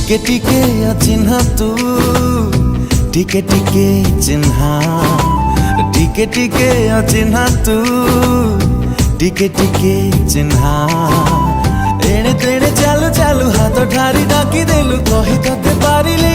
टिके टिके अचिन्हा तू टिके टिके चिन्हा टिके टिके अचिन्हा तू टिके टिके चिन्हा एणे तेणे चालू चालू हाथ ठारी डाकी देलु कही तते पारिले